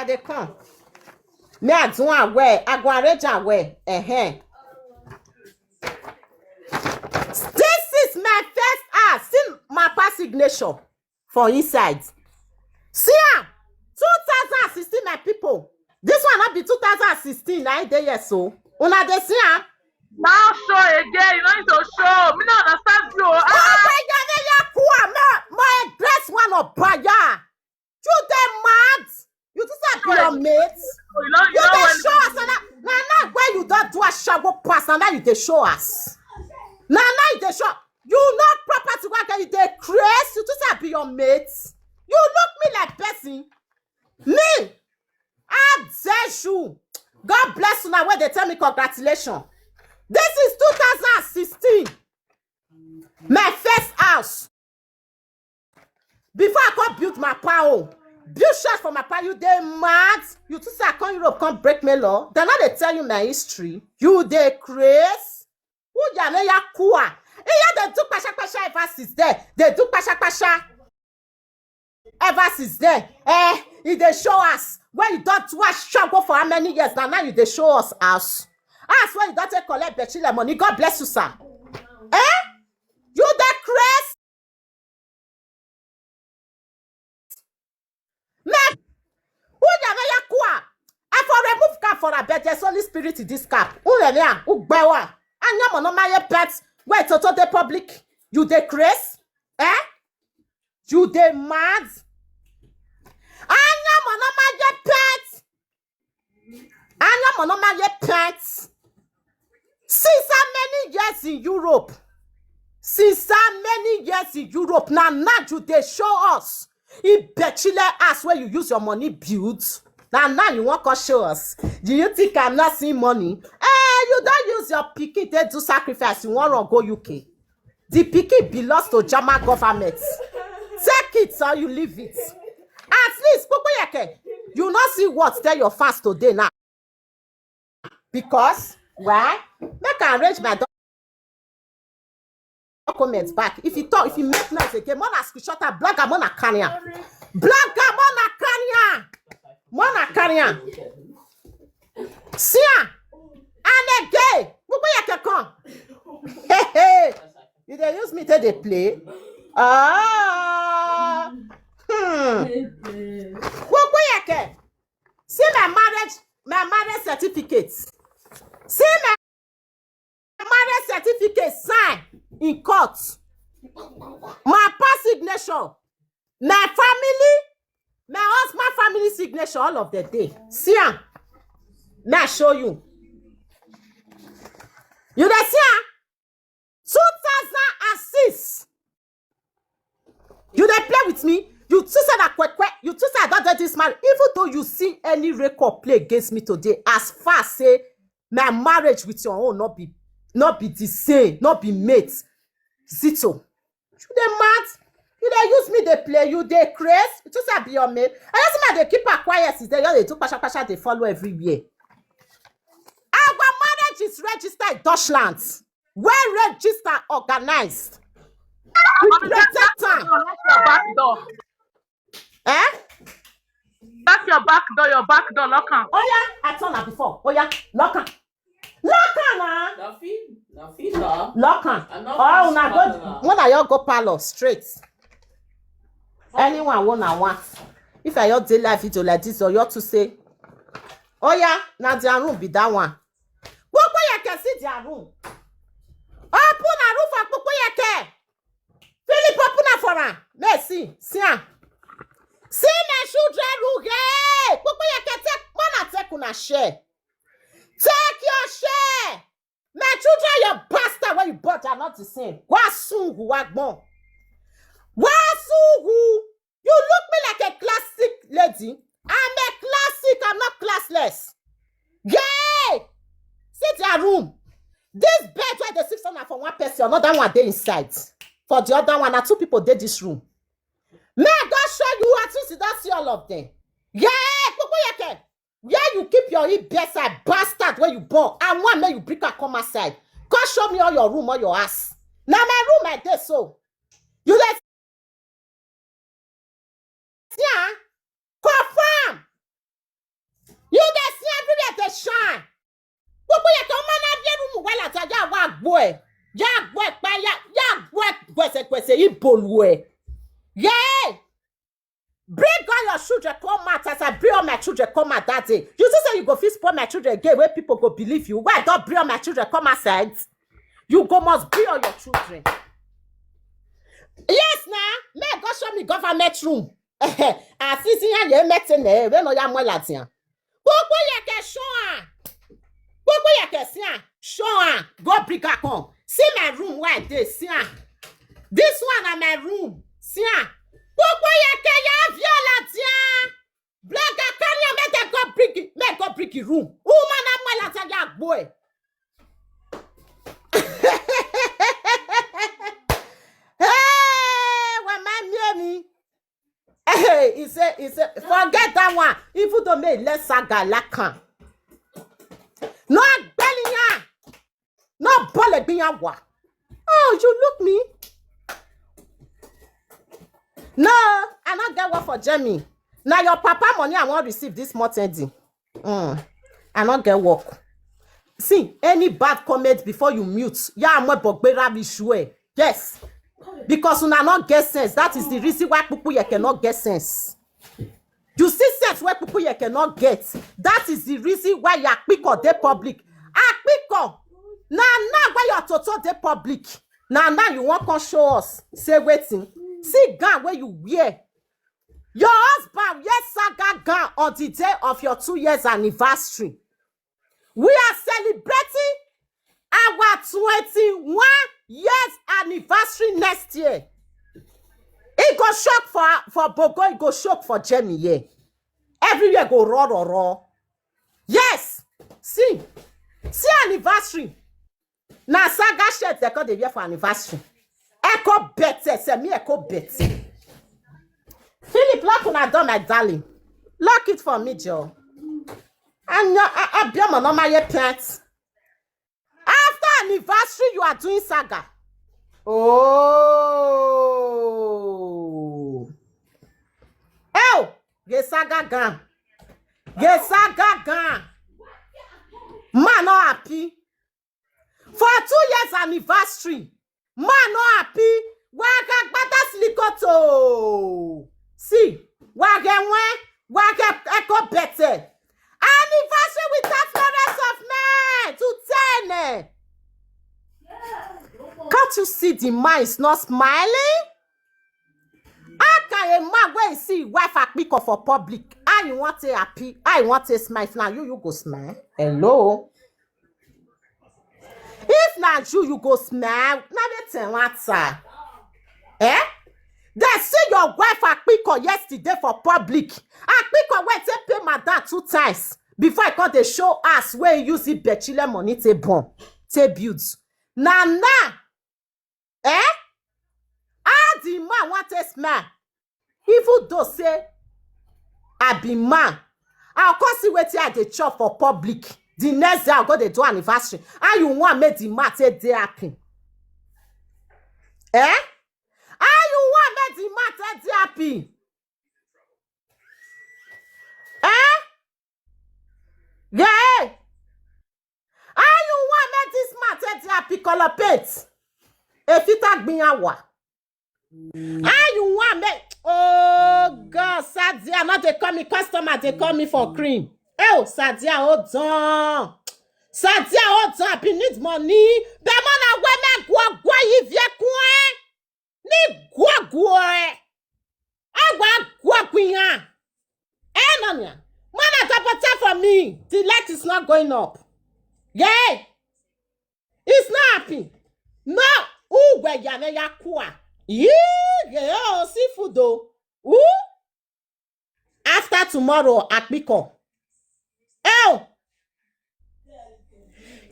I dey come. Me I do am well. I go arrange am well. This is my first house. See my past signature for inside. See am. 2016, my people. This one not be 2016. I dey here so. Una dey see am. Now show again. You don't need to show. Me not understand you. My dress one of Baya. You dey mad? You just be your mates. You dey show us now where you don't do a shower pass and now you dey show us. Now you dey show. You know property work you dey craze. You just be your mates. You look me like person. Me, I dare you. God bless you now when they tell me congratulations. This is 2016. My first house. Before I come build my power, build church for my power, you dey mad. You too say I come Europe, come break my law. Then now they tell you my history. You dey craze. Who ya ne ya kuwa? They do pasha ever since there. They do pasha. Ever since then, if they show us when you don't watch struggle for how many years now you they show us house. Ask when you don't take collect bechile money. God bless you, sir. You the craze? Man, who ya kwa? I for remove cap for a bed. There's Holy Spirit in this cap. Who ya? Who bewa? And your mono my pets. Wait, to the public. You the craze? You the mad? Anya monoma ye pets. Since how many years in Europe? Now you they show us. If bechile ask where you use your money build. Now you want to show us. Do you think I'm not seeing money? You don't use your picky they do sacrifice. You want to go UK. The picky belongs to German government. Take it or you leave it. At least, you not see what tell your fast today now. Because, why? Make I arrange my documents back. If you make noise again, mona screenshot a blogger, mona carrier. Blogger, mona carrier. See ya. And again, come. Hey. You they use me till they play. See my marriage certificate. See my marriage certificate signed in court. My past signature. My family, my husband family signature all of the day. See am. Now show you. You dey see am? 2006. You dey play with me? You too said that quick. You too said I don't do this man. Even though you see any record play against me today, as far as say my marriage with your own not be the same, not be mates. Zito. You dey mad? You dey use me they play, you dey craze. You too said be your mate. I just man they keep her quiet since they do pasha they follow everywhere. Our marriage is registered in Deutschland. Well registered, organized. That's your back door. That's your back door, lock on. Oh yeah, I told her before. Oh yeah, lock on. Lock on, lock on. Oh, now go. When I go parlor straight. Anyone want. If I your day life video like this, or you to say, oh yeah, now their room be that one. What you can see their room? Open a roof for Pukoyake. Philip, open a for her. Merci. See my children, Ruge. Pukoyake, take una share. Take your share. My children, your bastard, when you bought are not the same. Wasungu, wagbon. Wasungu. You look me like a classic lady. I'm a classic. I'm not classless. Yay! See their room. This bed where they 600 for one person, another one they inside. For the other one, two people did this room. May I go show you at least you don't see all of them. Yeah, where you keep your hip bedside, bastard where you born. And one may you bring a come outside. Go show me all your room or your ass. Now my room like this, so you let yeah, confirm. boy pa ya boy kwese ibolwe. Yeah. Bring all your children come out as I bring all my children come out that day. You just say you go fit spoil my children again where people go believe you. Why don't bring all my children come outside? You go must bring all your children. Yes, now. May go show me government room. Assisi ya metene we no ya mwelatia. Gbogbo yeke show. Gbogbo yeke sia. Show. Go bring her come. See my room where they see. This one is my room. See. Gbogbo yeke ya violatia. Blaga kanya make go bring it room. Woman na mwelatia ya boy. Hey, he said, forget that one. Even though me less saga lakan. No belly no bullet be wa. Oh, you look me. No, I not get work for Jamie. Now your papa money I want receive this month ending. I not get work. See, any bad comment before you mute. Yeah, I'm a sure. Yes. Because you not get sense. That is the reason why people you cannot get sense. You see sense where people you cannot get. That is the reason why you are quick or they public. Quick. Now why you are total they public. Now you want to show us. Say waiting. See gun where you wear. Your husband yes saga gun on the day of your 2 years anniversary. We are celebrating our 21 years anniversary next year. It go shock for Bogo, it go shock for Jenny, yeah. Every year go raw. Yes. See anniversary. Now saga shirt they call the year for anniversary. Echo better, say me echo better. Philip, lock on door, my darling. Lock it for me, Joe. And I be my normal pants. After anniversary, you are doing saga. Oh, get saga gun. Man not happy. For 2 years anniversary, man not happy. Waga bata slikoto. See, waga echo better. Anniversary with that florence of men to 10. Can't you see the man is not smiling? How can a man when you see wife a pick up for public? I want to happy. I want to smile. Now you go smile. Hello. If not you go smile. Now let's answer. They see your wife a pick up yesterday for public. I pick up when they pay my dad 2 times before I come they show us where you use it bachelor money to bomb, to build. Now, how the man want to smile? Even though say I be man, I'll come see what I dey chop for public. The next day I'll go to do anniversary. And you want make the man take day happy? How you want make the man take day happy? Yeah. How you want make this man take day happy color paint? If it tag me awa. How you want make? Oh God, Sadia, not they call me customer, they call me for cream. Oh, Sadia, hold on. Sadia, hold on, I need money. The man a women gwa if you kwen. Ni gwa. Agwa kwen. Nanya. Man a tapota for me. The light is not going up. Yeah. It's not happy. No. Ooh, where ya kwa. Yeah, seafood though. Ooh. After tomorrow at Miko.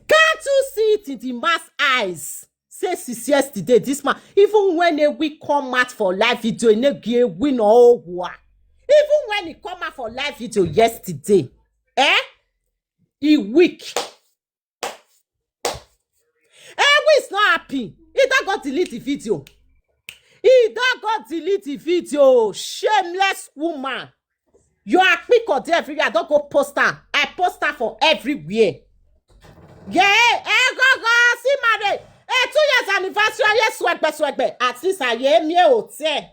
Can't you see it in the man's eyes? Say since yesterday, this man, even when we come out for live video, Enogie win all war. Even when he come out for live video yesterday, he weak. We is not happy. He don't go delete the video. Shameless woman. You are quick or there everywhere. I don't go post her. I post her for everywhere. Yeah, go, see married. 2 years anniversary, yes, swagbe. At least I hear me hotel.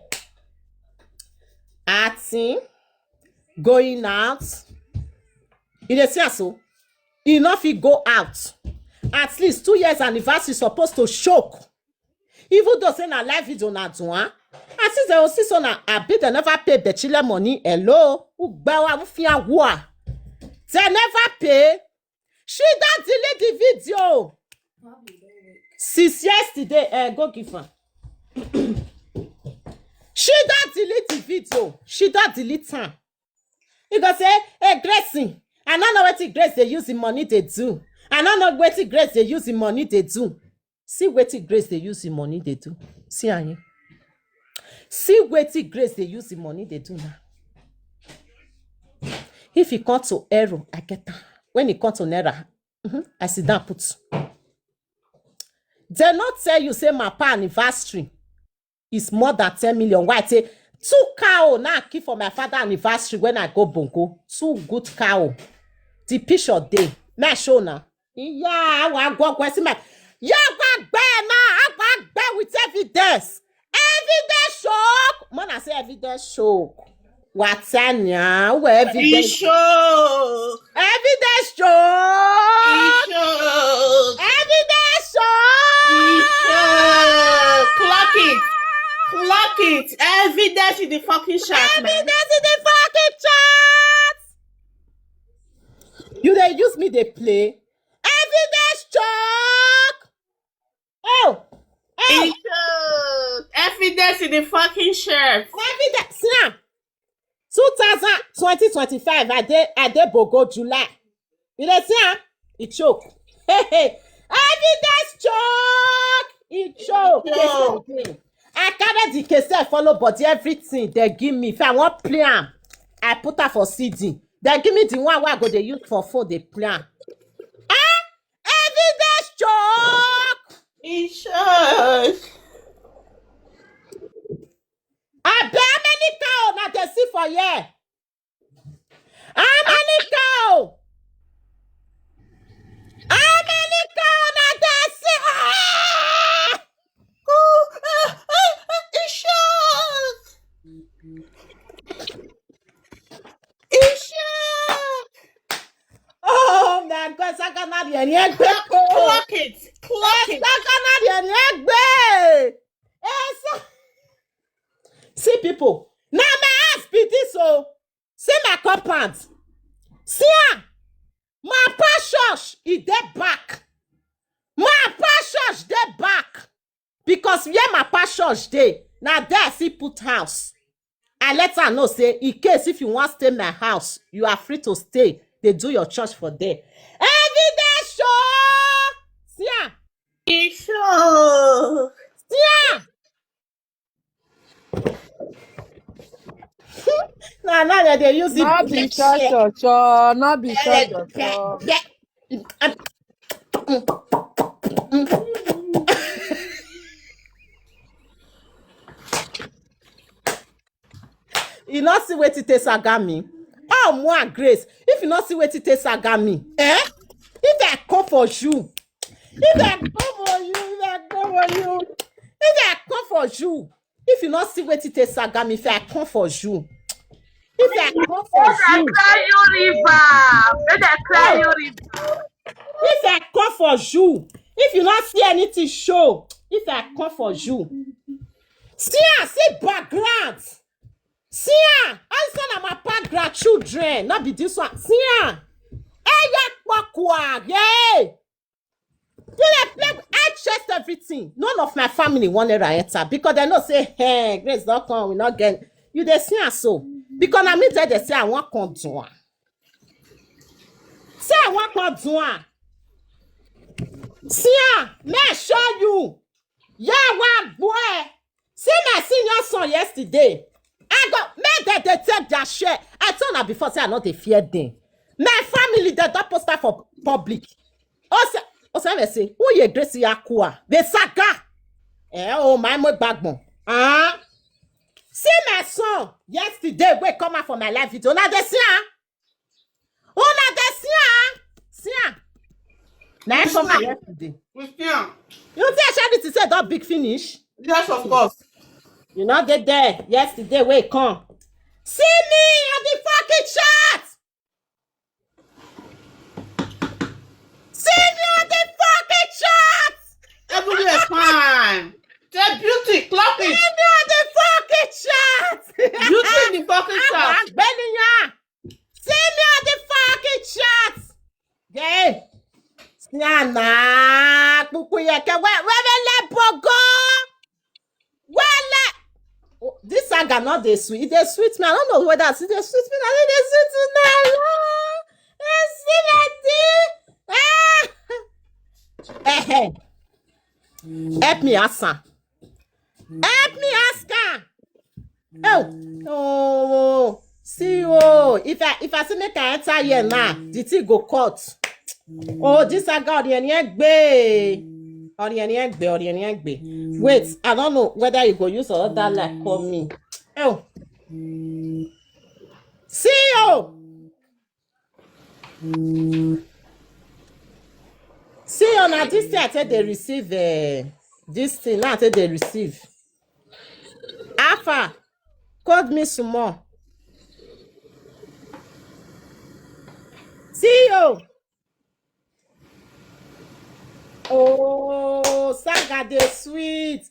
Acting, going out. You dey see so? You no fit go out. At least 2 years anniversary supposed to shock. Even though say na live video na do at least they will see so na abi they never pay the chile money. Hello, ugbawa ufia wa. They never pay. She don't delete the video. Since yesterday, go give her. She don't delete the video. She don't delete her. You go say, hey, Gracie, I don't know what Grace they use the money they do. I don't know what Grace they use the money they do. See what Grace they use the money they do. See Annie. See what Grace they use the money they do now. If it comes to error, I get that. When it comes to error, I sit down put. They not tell you say my pa anniversary is more than 10 million. Why I say 2 cow now I keep for my father anniversary when I go bongo. 2 good cow. The picture day. May I show now? Yeah, I go see my. Yeah, I go bear with evidence. Evidence show. Man, I say evidence show. What's Anya? Where evidence show? Evidence show. Evidence show. Clock it. Evidence in the fucking chat, man. Evidence in the fucking chat. You they use me, they play. Evidence chalk. Oh. Evidence in the fucking shirt. Evidence. Now, 2025, I did Bogo July. You know, see, it choke. Hey. Evidence choke. It choke. I carry the case follow body everything they give me. If I want plan, I put her for CD. They give me the one where I go they use for phone they plan. Evidence choke. It shows. I bear many cow now they see for you. How many cow? How many cow now they see? It shows. It shows. Oh my God, Sakana the egg. Clock it. Sakana the egg. See people. Now my ass be this oh. See my compound. See ya. My pashos is dead back. My pashos dead back. Because where my pashos dey, now there see put house. I let her know say in case if you want stay my house, you are free to stay. They do your church for there. Evidence show. See ya. It shows. See ya. Now they use it. Not be cho. Not be cho. You not see what it is agami. Oh, more grace. If you not see what it is agami, if I come for you, if I come for you, if you not see what it is agami, if I come for you. If I come for you, if I come for you, if you not see anything show, if I come for you, see background, see I said my background children, not be this one, see yeah. I chest everything. None of my family wanted to enter because they know say, hey, Grace don't come, we not get you. They see so. Because I mean they say I want come do. Say I want come do. See may I show you. Yeah, one boy. See my senior son yesterday. I got made they take their share. I told her before say I not a fear them. My family they don't post that for public. Also they say, who ye Grace Yakua? The saga. Oh my backbone. See my son yesterday we come out for my live video. Una de see. See Now I come yesterday. Christian. You think Charity said that big finish? Yes, of course. You not get there yesterday. Wait, come. See me on the fucking chat. See me on the fucking chat. Everywhere is fine. Say beauty, clap See it. me on the fucking chat. Beauty in the fucking chat. I'm belling ya. See me on the fucking chat. Yeah. Siana, kuku yeke. Where let Bogo? Where let? Oh, this saga not the sweet. They sweet me. I don't know whether it's the sweet me. I think they sweet me. Help me ask her. Help me ask her. Oh, see if I say make I enter here now, the thing go cut. Oh, this saga onion gbe. Wait, I don't know whether you go use another like call me. Oh, see you. See you now. This thing I tell they receive. This thing now I tell they receive. Alpha, code me some more. See you. Oh, saga dey sweet.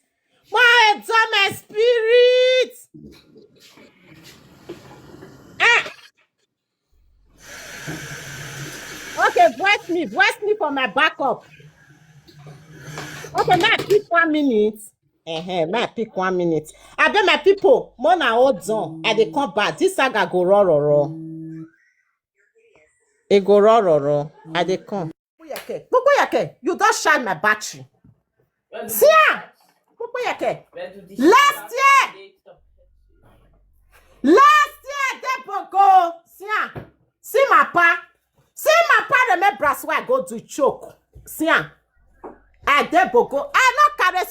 My my spirit. Ah. Okay, voice me for my backup. Okay, now pick 1 minute. May I pick 1 minute. I bet my people, more na hold on. And they come back. This saga go raw. It go raw. And they come. Yake, you don't shine my battery. See ya. Yake. Last year, they go. See ya. See my pa. Remember where I go to choke. See ya. I dey bogo. I no carry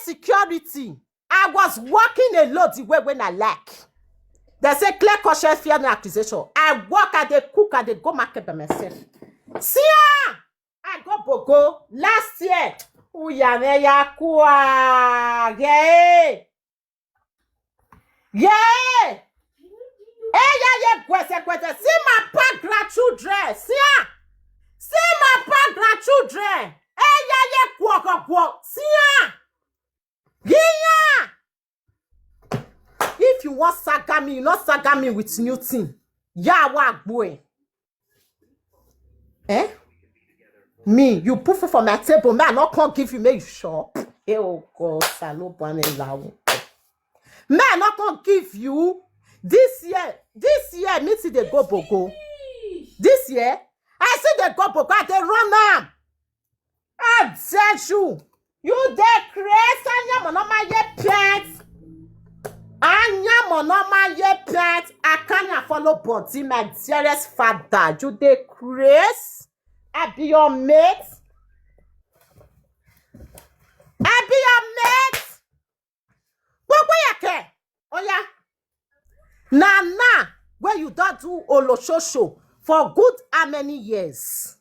security. I was walking alone the way when I like. They say clear conscience, fear no accusation. I walk and they cook and they go market by myself. See ya! I go bogo last year. Uyane ya kuwa. Yeah. Yeah. Gwese. See my pa grandchildren. See ya. See my pa grandchildren. Yeah. See ya. Yeah. If you want saga me, you not saga me with new thing. Yeah, what boy? Me, you put food for my table, man. I not can't give you, make you shop. Oh God, salo bwane lao. Man, I not can't give you. This year, me see they go bogo. This year, I see they go bogo. They run am. I tell you, you dey crazy. Anya monoma ye pants. Anya monoma ye pants. I can't follow body, my dearest father. You dey crazy. I be your mate. Yake. Oh yeah. Nah. Where you don't do olososho for good how many years?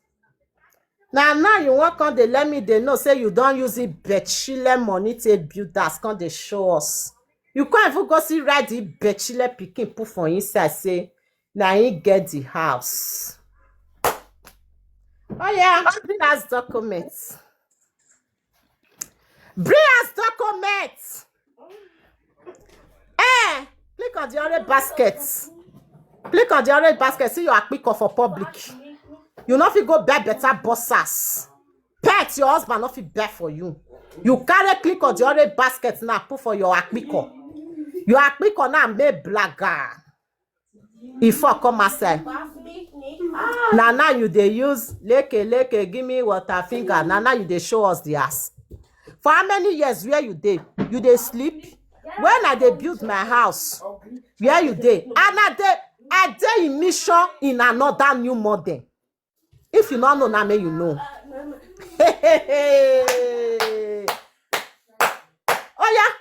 Now you want come they let me they know say you don't use it bechile money to build that come they show us. You can't even go see right the bechile picking put for inside say now he get the house. Oh yeah, bring us documents. Click on the orange basket. See your pick for public. You not fit go buy better bossas. Pet your husband not fit buy for you. You carry click on the orange basket now put for your akpiko. Your akpiko now make blagger. If I come outside. Now you dey use leke give me water finger. Now you dey show us the ass. For how many years where you dey? You dey sleep? When I dey build my house, where you dey? And I dey in mission in another new model. If you don't know, now may you know. Oh yeah.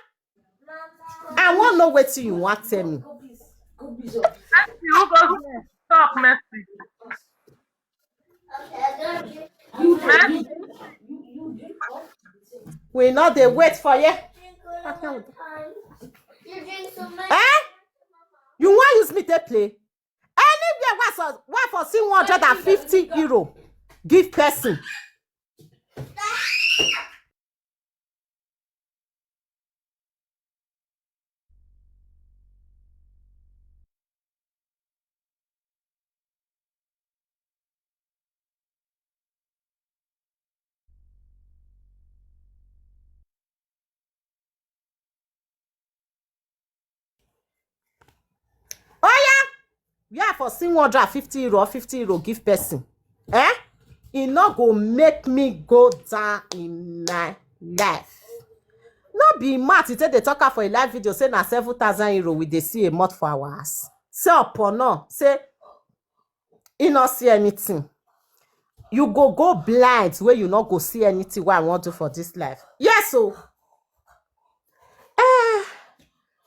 I want to know what you want to tell me. You go talk, Messi. We know they wait for you. Eh? You want use me to play? Anywhere what for see 150 euro give person. Oh yeah, for see 150 euro or 50 euro give person. Eh? E no go make me go down in my life. No be mad, take dey talk am for a live video say na 7,000 euro we dey see a month for our house. Say opono, say e no see anything. You go blind where you not go see anything what I want to for this life. Yes, so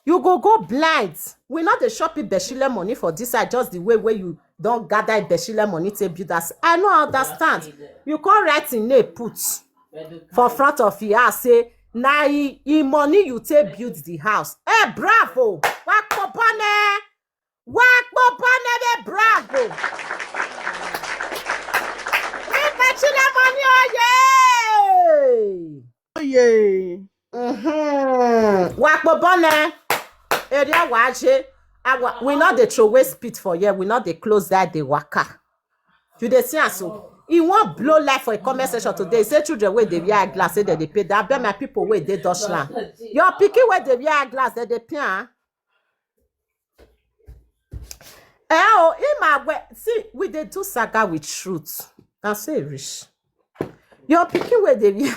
you go blind. We not the shopping beshile money for this side, just the way where you don't gather beshile money to build us. I know understand. You can't write in a put for front of your house say na e money you take build the house. Eh, bravo! Wakpopane! Wakpopane, bravo! Beshile money, oh yeah! Wakpopane! Area waje. We not the throw away spit for you. We not the close that the waka. You dey see am so. He won't blow life for a comment section today. Say children wey dey wear glass, say they pay. That bet my people wey dey Dutchland. Your pikin wey dey wear glass, they pay. Oh, in my way. See, we dey do saga with truth. I say rich. Your pikin wey dey wear.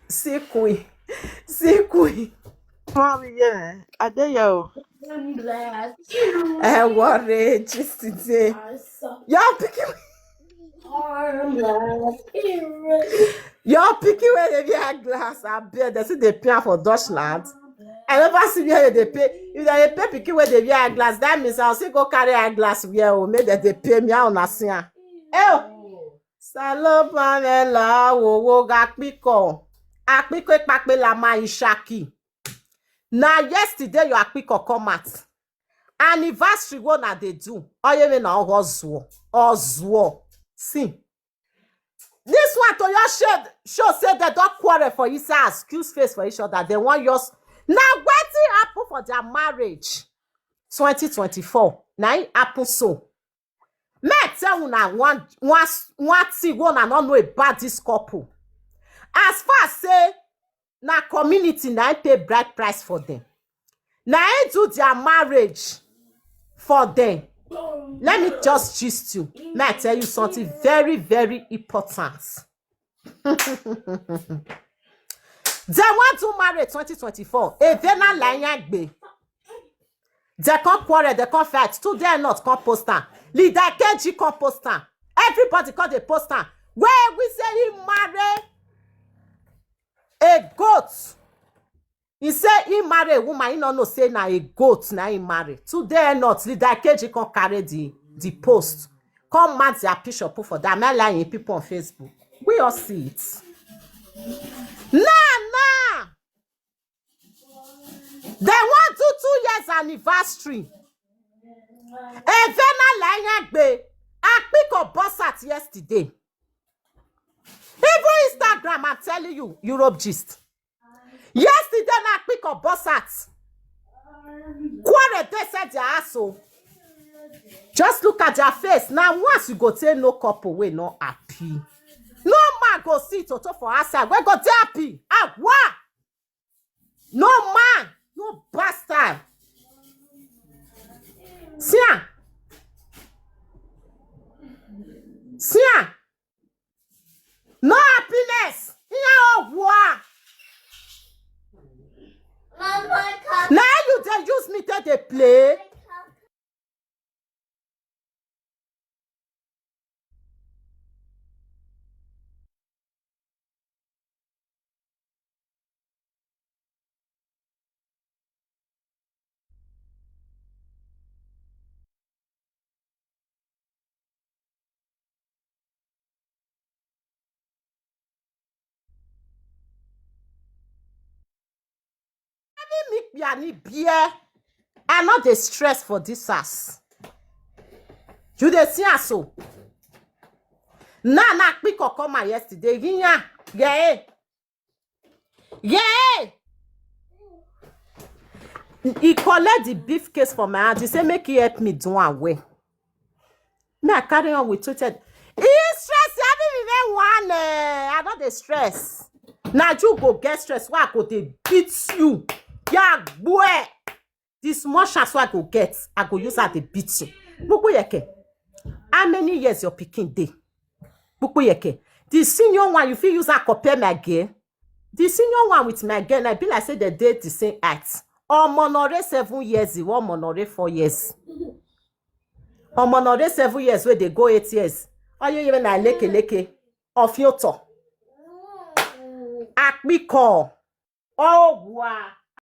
See queen. Mommy, yeah. I dare you. Worry just today. Your pikin. Your pikin wey dey wear glass. I bet they see they pay for Dutchland. I never see where they pay. If they pay pikin wey dey wear glass, that means I'll see go carry eyeglass wear o. Make they pay me on a see. Salopamela wo ga piko. Akpiko ipakpe la ma ishaki. Na yesterday your akpiko come out. Anniversary what na they do. Oye me na ozwo. See. This one to your show say they don't quarrel for each other, excuse face for each other. They want yours. Now wetin happen for their marriage? 2024. Now it happen so. Me tell una one thing one and not know about this couple. As far as say na community na pay bride price for them. Na do their marriage for them. Let me just gist you. May I tell you something very, very important. They want to marry 2024. Evena Lanyagbe. They can't quarrel, they can't fight. Today not come poster. Leader KG come poster. Everybody call the poster. Where we say he marry a goat. He say he marry a woman. He no know say na a goat na he marry. Today not leader KG come carry the post. Come match their picture put for that. I'm lying people on Facebook. We all see it. Nah. They want to 2 years anniversary. Evena Lanyagbe. I pick up boss at yesterday. Even Instagram, I'm telling you, Europe gist. Yesterday, I pick up boss at. Quarrel, they said their asshole. Just look at their face. Now, once you go tell no couple, we not happy. No man go see Toto for outside. We go dey happy. Ah, what? No man, no bastard. See ya. No happiness. Yeah, what? Now you just use me to dey play. me piani beer. I not the stress for this house. You dey see us so. Na pick up come yesterday. Yeah. He collect the beef case for my hand. He say make he help me do away. Me I carry on with tweeted. He stress. I didn't even want. I not the stress. Now you go get stress. Why I go they beat you? Yeah, boy. This much as I go get, I go use that to beat you. Buku yeke. How many years your picking day? Buku yeke. The senior one, you feel use that compare my girl. The senior one with my girl, I be like say they date the same act. Monore 7 years, one monore 4 years. Monore 7 years where they go 8 years. Or you even a leke of your top. At me call. Oh wow.